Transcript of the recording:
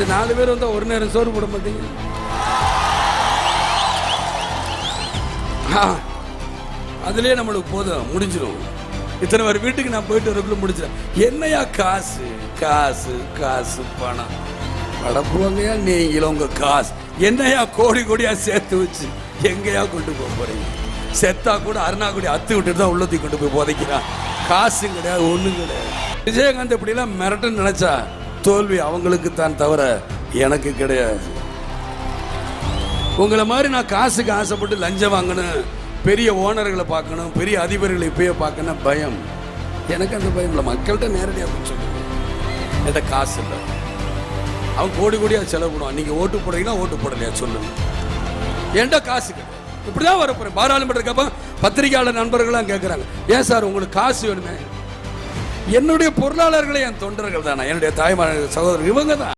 இந்த 4 பேர் வந்தால் ஒரு நேரம் சோறு போட மாட்டீங்க. அதுலேயே நம்மளுக்கு போதும், முடிஞ்சிடும். இத்தனை பேர் வீட்டுக்கு நான் போயிட்டு வரக்குள்ள முடிச்சிடேன். என்னையா காசு காசு காசு பணம் படப்புவாங்கயா நீங்களும் உங்க காசு என்னையா கோடி கோடியா சேர்த்து வச்சு எங்கேயா கொண்டு போக போறீங்க? செத்தா கூட அருணாக்குடி அத்து விட்டுட்டு தான் உள்ளத்தி கொண்டு போய் புதைக்கிறான். காசு கிடையாது, ஒண்ணும் கிடையாது. விஜயகாந்த் இப்படிலாம் மிரட்டுன்னு நினைச்சா தோல்வி அவங்களுக்கு தான் தவிர எனக்கு கிடையாது. உங்களை மாதிரி நான் காசுக்கு ஆசைப்பட்டு லஞ்சம் வாங்கணும், பெரிய ஓனர்களை பார்க்கணும், பெரிய அதிபர்களை இப்பயே பார்க்கணும் பயம். எனக்கு அந்த பயம் இல்லை. மக்கள்கிட்ட நேரடியாக சொல்லுங்க, என்கிட்ட காசு இல்லை. அவன் கோடி கோடியாக செலவு பண்ணுவான். நீங்கள் ஓட்டு போடுறீங்கன்னா ஓட்டு போடலையா சொல்லுங்க. என்கிட்ட காசு கிடையாது. இப்படிதான் வரப்போறேன். பாராளுமன்றத்துக்கு பத்திரிகையாளர் நண்பர்களாம் கேட்குறாங்க, ஏன் சார் உங்களுக்கு காசு வேணுமே? என்னுடைய பொருளாளர்களே என் தொண்டர்கள் தானே, என்னுடைய தாய்மார் சகோதரர் இவங்க தான்.